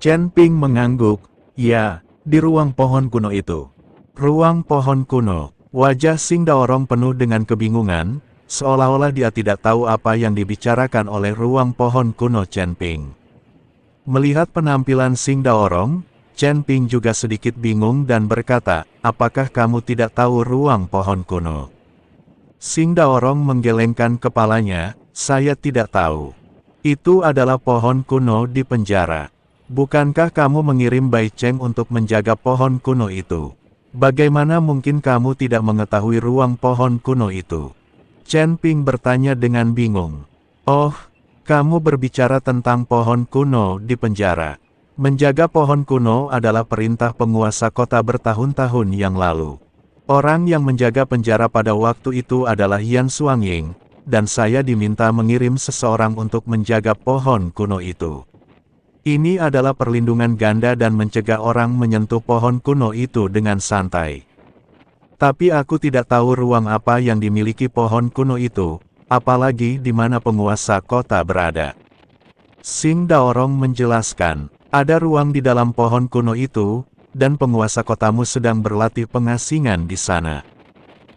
Chen Ping mengangguk, ya, di ruang pohon kuno itu. Ruang pohon kuno, wajah Xing Daorong penuh dengan kebingungan, seolah-olah dia tidak tahu apa yang dibicarakan oleh ruang pohon kuno Chen Ping. Melihat penampilan Xing Daorong, Chen Ping juga sedikit bingung dan berkata, apakah kamu tidak tahu ruang pohon kuno? Xing Daorong menggelengkan kepalanya, saya tidak tahu. Itu adalah pohon kuno di penjara. Bukankah kamu mengirim Bai Cheng untuk menjaga pohon kuno itu? Bagaimana mungkin kamu tidak mengetahui ruang pohon kuno itu? Chen Ping bertanya dengan bingung. Oh, kamu berbicara tentang pohon kuno di penjara. Menjaga pohon kuno adalah perintah penguasa kota bertahun-tahun yang lalu. Orang yang menjaga penjara pada waktu itu adalah Yan Xuangying, dan saya diminta mengirim seseorang untuk menjaga pohon kuno itu. Ini adalah perlindungan ganda dan mencegah orang menyentuh pohon kuno itu dengan santai. Tapi aku tidak tahu ruang apa yang dimiliki pohon kuno itu, apalagi di mana penguasa kota berada. Xing Daorong menjelaskan, ada ruang di dalam pohon kuno itu, dan penguasa kotamu sedang berlatih pengasingan di sana.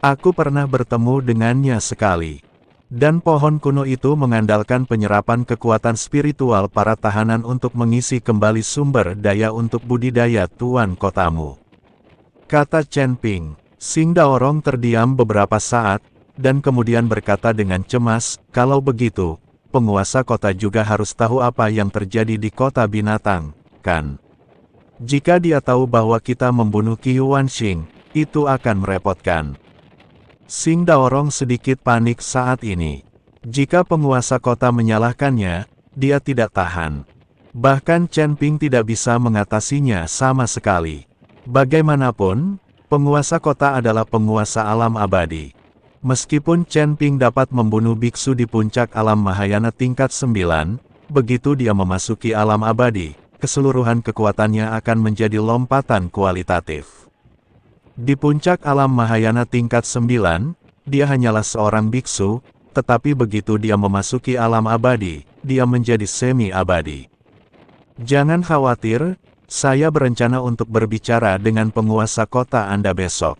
Aku pernah bertemu dengannya sekali. Dan pohon kuno itu mengandalkan penyerapan kekuatan spiritual para tahanan untuk mengisi kembali sumber daya untuk budidaya tuan kotamu. Kata Chen Ping. Xing Daorong terdiam beberapa saat, dan kemudian berkata dengan cemas, kalau begitu, penguasa kota juga harus tahu apa yang terjadi di kota binatang, kan? Jika dia tahu bahwa kita membunuh Qi Yuanxing, itu akan merepotkan. Xing Daorong sedikit panik saat ini. Jika penguasa kota menyalahkannya, dia tidak tahan. Bahkan Chen Ping tidak bisa mengatasinya sama sekali. Bagaimanapun, penguasa kota adalah penguasa alam abadi. Meskipun Chen Ping dapat membunuh biksu di puncak alam Mahayana tingkat 9, begitu dia memasuki alam abadi, keseluruhan kekuatannya akan menjadi lompatan kualitatif. Di puncak alam Mahayana tingkat 9, dia hanyalah seorang biksu, tetapi begitu dia memasuki alam abadi, dia menjadi semi-abadi. Jangan khawatir, saya berencana untuk berbicara dengan penguasa kota Anda besok.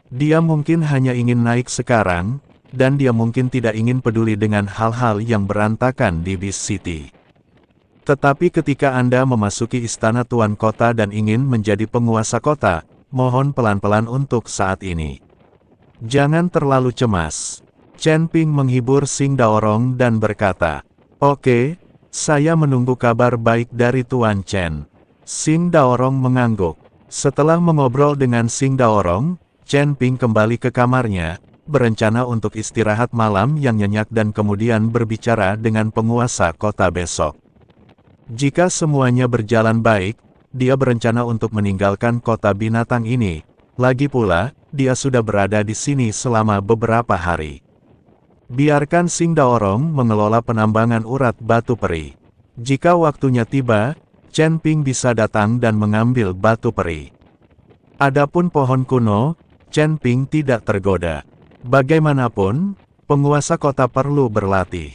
Dia mungkin hanya ingin naik sekarang, dan dia mungkin tidak ingin peduli dengan hal-hal yang berantakan di Beast City. Tetapi ketika Anda memasuki istana tuan kota dan ingin menjadi penguasa kota, mohon pelan-pelan untuk saat ini. Jangan terlalu cemas. Chen Ping menghibur Xing Daorong dan berkata, oke, saya menunggu kabar baik dari Tuan Chen. Xing Daorong mengangguk. Setelah mengobrol dengan Xing Daorong, Chen Ping kembali ke kamarnya, berencana untuk istirahat malam yang nyenyak dan kemudian berbicara dengan penguasa kota besok. Jika semuanya berjalan baik, dia berencana untuk meninggalkan kota binatang ini. Lagi pula, dia sudah berada di sini selama beberapa hari. Biarkan Xing Daorong mengelola penambangan urat batu peri. Jika waktunya tiba, Chen Ping bisa datang dan mengambil batu peri. Adapun pohon kuno, Chen Ping tidak tergoda. Bagaimanapun, penguasa kota perlu berlatih.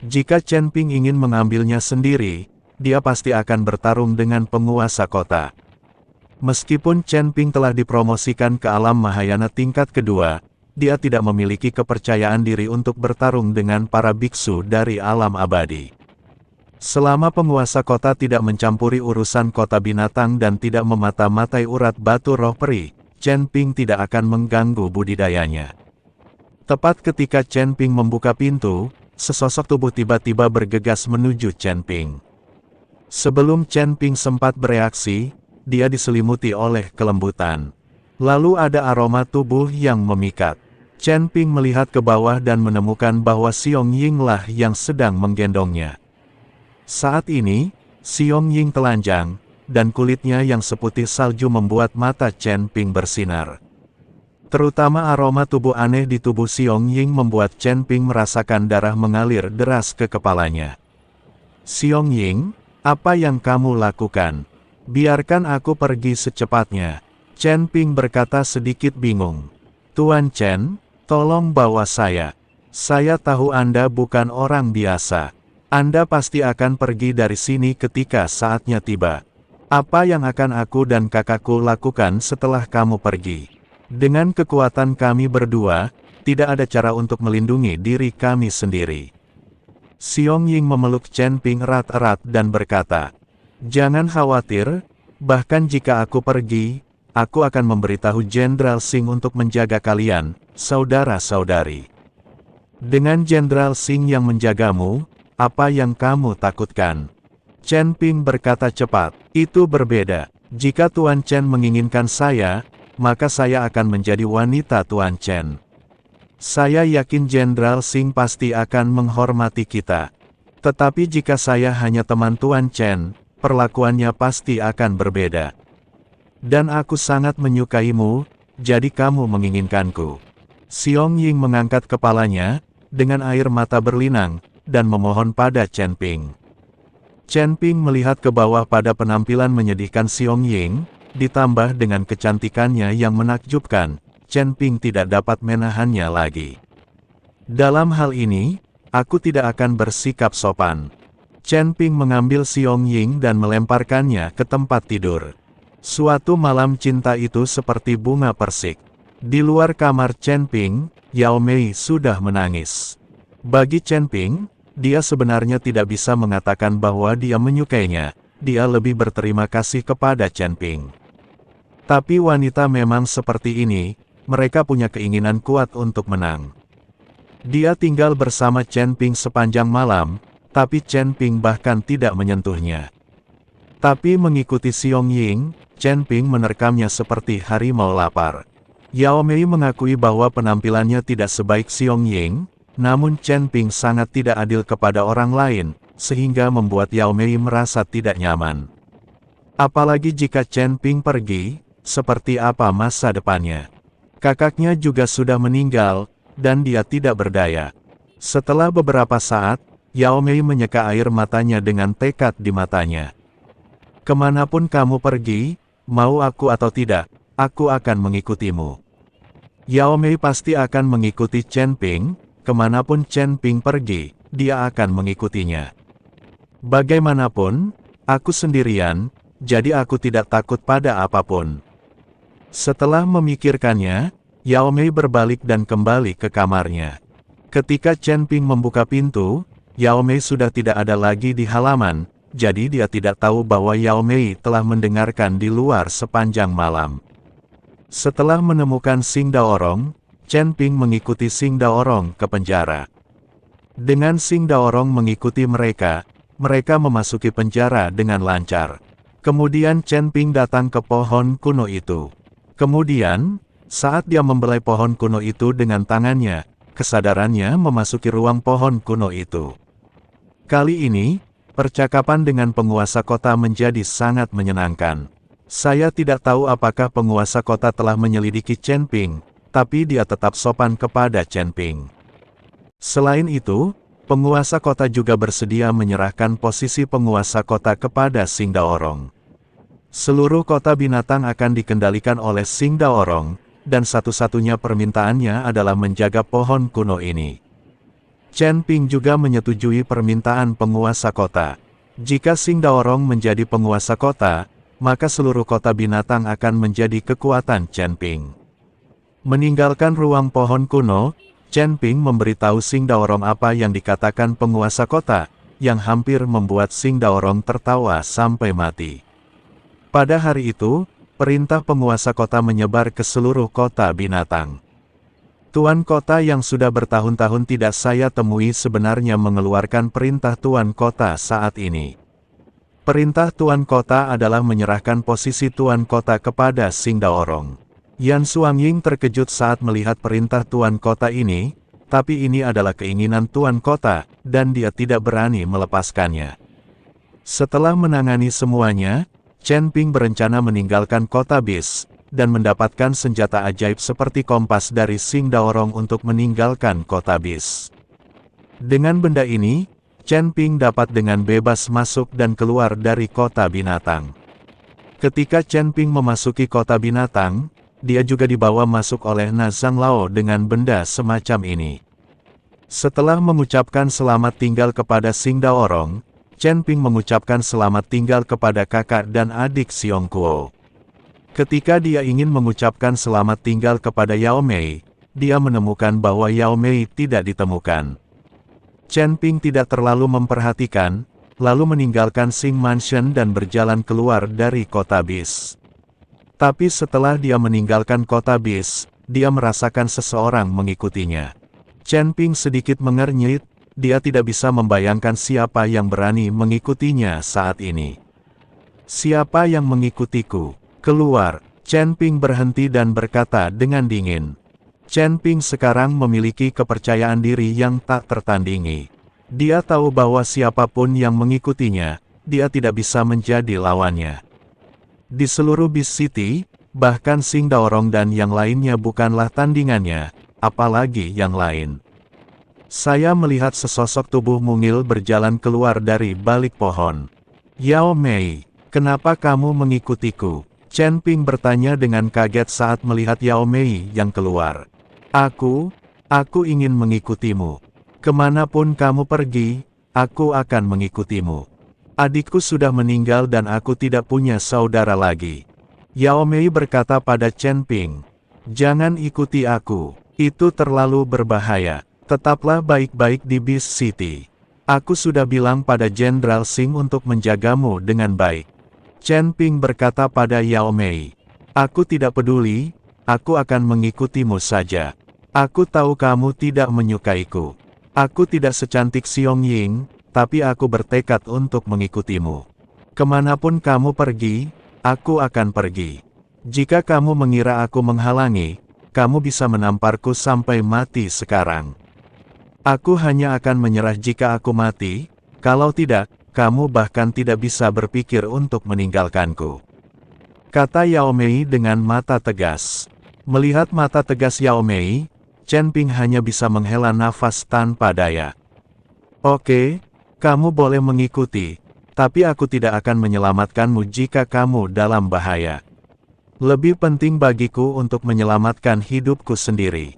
Jika Chen Ping ingin mengambilnya sendiri, dia pasti akan bertarung dengan penguasa kota. Meskipun Chen Ping telah dipromosikan ke alam Mahayana tingkat kedua, dia tidak memiliki kepercayaan diri untuk bertarung dengan para biksu dari alam abadi. Selama penguasa kota tidak mencampuri urusan kota binatang dan tidak memata-matai urat batu roh peri, Chen Ping tidak akan mengganggu budidayanya. Tepat ketika Chen Ping membuka pintu, sesosok tubuh tiba-tiba bergegas menuju Chen Ping. Sebelum Chen Ping sempat bereaksi, dia diselimuti oleh kelembutan. Lalu ada aroma tubuh yang memikat. Chen Ping melihat ke bawah dan menemukan bahwa Xiong Ying lah yang sedang menggendongnya. Saat ini, Xiong Ying telanjang, dan kulitnya yang seputih salju membuat mata Chen Ping bersinar. Terutama aroma tubuh aneh di tubuh Xiong Ying membuat Chen Ping merasakan darah mengalir deras ke kepalanya. Xiong Ying, apa yang kamu lakukan? Biarkan aku pergi secepatnya. Chen Ping berkata sedikit bingung. Tuan Chen, tolong bawa saya. Saya tahu Anda bukan orang biasa. Anda pasti akan pergi dari sini ketika saatnya tiba. Apa yang akan aku dan kakakku lakukan setelah kamu pergi? Dengan kekuatan kami berdua, tidak ada cara untuk melindungi diri kami sendiri. Xiong Ying memeluk Chen Ping erat-erat dan berkata, "Jangan khawatir, bahkan jika aku pergi, aku akan memberitahu Jenderal Xing untuk menjaga kalian, saudara-saudari. Dengan Jenderal Xing yang menjagamu, apa yang kamu takutkan?" Chen Ping berkata cepat, "Itu berbeda. Jika Tuan Chen menginginkan saya, maka saya akan menjadi wanita Tuan Chen. Saya yakin Jenderal Xing pasti akan menghormati kita. Tetapi jika saya hanya teman Tuan Chen, perlakuannya pasti akan berbeda. Dan aku sangat menyukaimu, jadi kamu menginginkanku." Xiong Ying mengangkat kepalanya, dengan air mata berlinang, dan memohon pada Chen Ping. Chen Ping melihat ke bawah pada penampilan menyedihkan Xiong Ying, ditambah dengan kecantikannya yang menakjubkan, Chen Ping tidak dapat menahannya lagi. "Dalam hal ini, aku tidak akan bersikap sopan." Chen Ping mengambil Xiong Ying dan melemparkannya ke tempat tidur. Suatu malam cinta itu seperti bunga persik. Di luar kamar Chen Ping, Yao Mei sudah menangis. Bagi Chen Ping, dia sebenarnya tidak bisa mengatakan bahwa dia menyukainya, dia lebih berterima kasih kepada Chen Ping. Tapi wanita memang seperti ini, mereka punya keinginan kuat untuk menang. Dia tinggal bersama Chen Ping sepanjang malam, tapi Chen Ping bahkan tidak menyentuhnya. Tapi mengikuti Xiong Ying, Chen Ping menerkamnya seperti harimau lapar. Yao Mei mengakui bahwa penampilannya tidak sebaik Xiong Ying, namun Chen Ping sangat tidak adil kepada orang lain, sehingga membuat Yao Mei merasa tidak nyaman. Apalagi jika Chen Ping pergi, seperti apa masa depannya? Kakaknya juga sudah meninggal, dan dia tidak berdaya. Setelah beberapa saat, Yao Mei menyeka air matanya dengan tekad di matanya. "Kemanapun kamu pergi, mau aku atau tidak, aku akan mengikutimu." Yao Mei pasti akan mengikuti Chen Ping, kemanapun Chen Ping pergi, dia akan mengikutinya. "Bagaimanapun, aku sendirian, jadi aku tidak takut pada apapun." Setelah memikirkannya, Yao Mei berbalik dan kembali ke kamarnya. Ketika Chen Ping membuka pintu, Yao Mei sudah tidak ada lagi di halaman, jadi dia tidak tahu bahwa Yao Mei telah mendengarkan di luar sepanjang malam. Setelah menemukan Xing Daorong, Chen Ping mengikuti Xing Daorong ke penjara. Dengan Xing Daorong mengikuti mereka, mereka memasuki penjara dengan lancar. Kemudian Chen Ping datang ke pohon kuno itu. Kemudian, saat dia membelai pohon kuno itu dengan tangannya, kesadarannya memasuki ruang pohon kuno itu. Kali ini, percakapan dengan penguasa kota menjadi sangat menyenangkan. Saya tidak tahu apakah penguasa kota telah menyelidiki Chen Ping, tapi dia tetap sopan kepada Chen Ping. Selain itu, penguasa kota juga bersedia menyerahkan posisi penguasa kota kepada Xing Daorong. Seluruh kota binatang akan dikendalikan oleh Xing Daorong, dan satu-satunya permintaannya adalah menjaga pohon kuno ini. Chen Ping juga menyetujui permintaan penguasa kota. Jika Xing Daorong menjadi penguasa kota, maka seluruh kota binatang akan menjadi kekuatan Chen Ping. Meninggalkan ruang pohon kuno, Chen Ping memberitahu Xing Daorong apa yang dikatakan penguasa kota, yang hampir membuat Xing Daorong tertawa sampai mati. Pada hari itu, perintah penguasa kota menyebar ke seluruh kota binatang. Tuan kota yang sudah bertahun-tahun tidak saya temui sebenarnya mengeluarkan perintah tuan kota saat ini. Perintah tuan kota adalah menyerahkan posisi tuan kota kepada Xing Daorong. Yan Xuangying terkejut saat melihat perintah tuan kota ini, tapi ini adalah keinginan tuan kota, dan dia tidak berani melepaskannya. Setelah menangani semuanya, Chen Ping berencana meninggalkan kota Bis, dan mendapatkan senjata ajaib seperti kompas dari Xing Daorong untuk meninggalkan kota Bis. Dengan benda ini, Chen Ping dapat dengan bebas masuk dan keluar dari kota binatang. Ketika Chen Ping memasuki kota binatang, dia juga dibawa masuk oleh Na Zhanglao dengan benda semacam ini. Setelah mengucapkan selamat tinggal kepada Xing Daorong, Chen Ping mengucapkan selamat tinggal kepada kakak dan adik Xiong Kuo. Ketika dia ingin mengucapkan selamat tinggal kepada Yao Mei, dia menemukan bahwa Yao Mei tidak ditemukan. Chen Ping tidak terlalu memperhatikan, lalu meninggalkan Xing Mansion dan berjalan keluar dari kota bis. Tapi setelah dia meninggalkan kota bis, dia merasakan seseorang mengikutinya. Chen Ping sedikit mengernyit, dia tidak bisa membayangkan siapa yang berani mengikutinya saat ini. Siapa yang mengikutiku? Keluar. Chen Ping berhenti dan berkata dengan dingin. Chen Ping sekarang memiliki kepercayaan diri yang tak tertandingi. Dia tahu bahwa siapapun yang mengikutinya, dia tidak bisa menjadi lawannya. Di seluruh Beast City, bahkan Xing Daorong dan yang lainnya bukanlah tandingannya, apalagi yang lain. Saya melihat sesosok tubuh mungil berjalan keluar dari balik pohon. Yao Mei, kenapa kamu mengikutiku? Chen Ping bertanya dengan kaget saat melihat Yao Mei yang keluar. Aku ingin mengikutimu. Kemanapun kamu pergi, aku akan mengikutimu. Adikku sudah meninggal dan aku tidak punya saudara lagi. Yao Mei berkata pada Chen Ping. Jangan ikuti aku, itu terlalu berbahaya. Tetaplah baik-baik di Beast City. Aku sudah bilang pada Jenderal Xing untuk menjagamu dengan baik. Chen Ping berkata pada Yao Mei. Aku tidak peduli, aku akan mengikutimu saja. Aku tahu kamu tidak menyukaiku. Aku tidak secantik Xiong Ying, tapi aku bertekad untuk mengikutimu. Kemanapun kamu pergi, aku akan pergi. Jika kamu mengira aku menghalangi, kamu bisa menamparku sampai mati sekarang. Aku hanya akan menyerah jika aku mati, kalau tidak, kamu bahkan tidak bisa berpikir untuk meninggalkanku. Kata Yao Mei dengan mata tegas. Melihat mata tegas Yao Mei, Chen Ping hanya bisa menghela nafas tanpa daya. Oke, kamu boleh mengikuti, tapi aku tidak akan menyelamatkanmu jika kamu dalam bahaya. Lebih penting bagiku untuk menyelamatkan hidupku sendiri.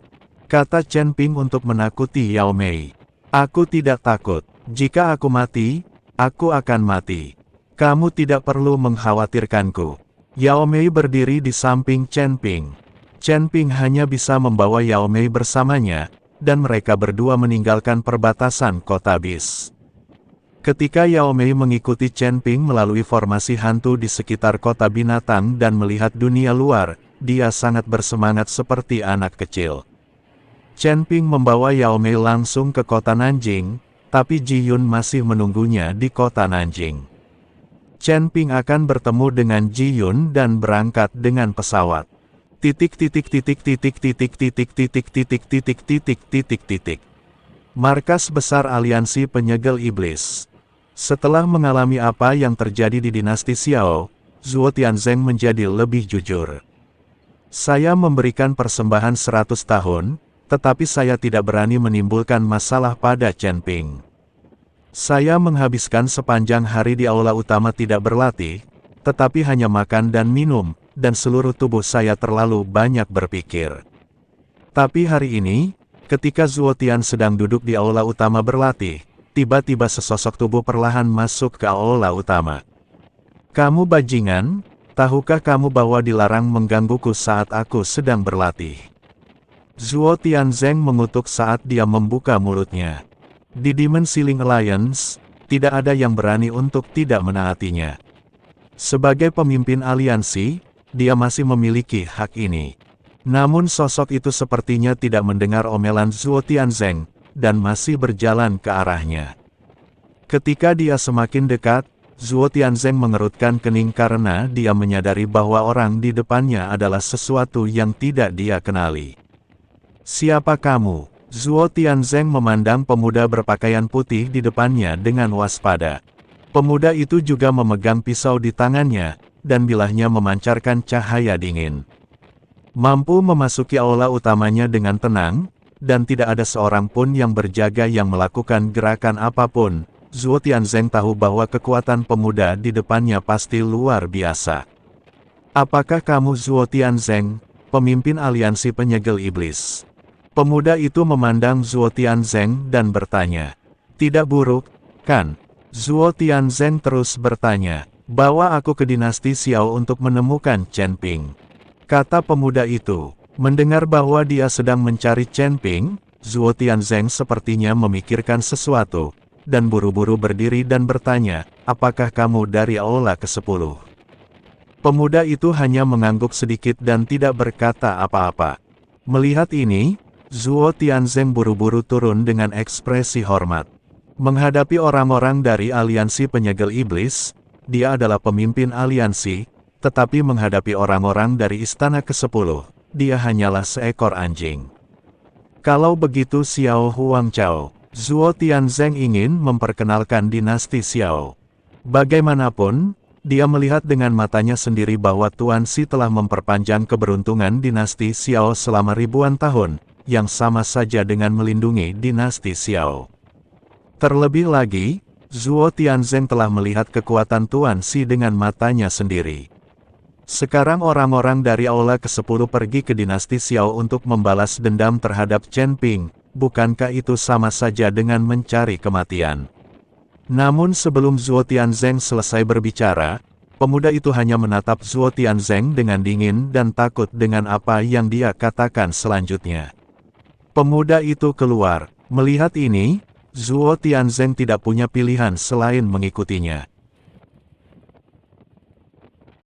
Kata Chen Ping untuk menakuti Yao Mei. Aku tidak takut. Jika aku mati, aku akan mati. Kamu tidak perlu mengkhawatirkanku. Yao Mei berdiri di samping Chen Ping. Chen Ping hanya bisa membawa Yao Mei bersamanya, dan mereka berdua meninggalkan perbatasan kota bis. Ketika Yao Mei mengikuti Chen Ping melalui formasi hantu di sekitar kota binatang dan melihat dunia luar, dia sangat bersemangat seperti anak kecil. Chen Ping membawa Yao Mei langsung ke kota Nanjing, tapi Ji Yun masih menunggunya di kota Nanjing. Chen Ping akan bertemu dengan Ji Yun dan berangkat dengan pesawat. Markas besar aliansi penyegel iblis. Setelah mengalami apa yang terjadi di dinasti Xiao, Zhuo Tianzeng menjadi lebih jujur. Saya memberikan persembahan 100 tahun, tetapi saya tidak berani menimbulkan masalah pada Chen Ping. Saya menghabiskan sepanjang hari di aula utama tidak berlatih, tetapi hanya makan dan minum, dan seluruh tubuh saya terlalu banyak berpikir. Tapi hari ini, ketika Zhuo Tian sedang duduk di aula utama berlatih, tiba-tiba sesosok tubuh perlahan masuk ke aula utama. Kamu bajingan, tahukah kamu bahwa dilarang menggangguku saat aku sedang berlatih? Zhuo Tianzeng mengutuk saat dia membuka mulutnya. Di Demon Ceiling Alliance, tidak ada yang berani untuk tidak menaatinya. Sebagai pemimpin aliansi, dia masih memiliki hak ini. Namun sosok itu sepertinya tidak mendengar omelan Zhuo Tianzeng, dan masih berjalan ke arahnya. Ketika dia semakin dekat, Zhuo Tianzeng mengerutkan kening karena dia menyadari bahwa orang di depannya adalah sesuatu yang tidak dia kenali. Siapa kamu? Zhuo Tianzeng memandang pemuda berpakaian putih di depannya dengan waspada. Pemuda itu juga memegang pisau di tangannya, dan bilahnya memancarkan cahaya dingin. Mampu memasuki aula utamanya dengan tenang, dan tidak ada seorang pun yang berjaga yang melakukan gerakan apapun. Zhuo Tianzeng tahu bahwa kekuatan pemuda di depannya pasti luar biasa. Apakah kamu Zhuo Tianzeng, pemimpin aliansi penyegel iblis? Pemuda itu memandang Zuo Tianzeng dan bertanya, "Tidak buruk, kan?" Zuo Tianzeng terus bertanya, "Bawa aku ke dinasti Xiao untuk menemukan Chen Ping," kata pemuda itu. Mendengar bahwa dia sedang mencari Chen Ping, Zuo Tianzeng sepertinya memikirkan sesuatu, dan buru-buru berdiri dan bertanya, "Apakah kamu dari Aula ke-10? Pemuda itu hanya mengangguk sedikit dan tidak berkata apa-apa. Melihat ini, Zuo Tianzeng buru-buru turun dengan ekspresi hormat. Menghadapi orang-orang dari aliansi penyegel iblis, dia adalah pemimpin aliansi, tetapi menghadapi orang-orang dari istana ke-10, dia hanyalah seekor anjing. Kalau begitu Xiao Huangchao, Zuo Tianzeng ingin memperkenalkan dinasti Xiao. Bagaimanapun, dia melihat dengan matanya sendiri bahwa Tuan Xi telah memperpanjang keberuntungan dinasti Xiao selama ribuan tahun, yang sama saja dengan melindungi dinasti Xiao. Terlebih lagi, Zuo Tianzeng telah melihat kekuatan Tuan Xi dengan matanya sendiri. Sekarang orang-orang dari Aula ke-10 pergi ke dinasti Xiao untuk membalas dendam terhadap Chen Ping, bukankah itu sama saja dengan mencari kematian? Namun sebelum Zuo Tianzeng selesai berbicara, pemuda itu hanya menatap Zuo Tianzeng dengan dingin dan takut dengan apa yang dia katakan selanjutnya. Pemuda itu keluar. Melihat ini, Zuo Tianzeng tidak punya pilihan selain mengikutinya.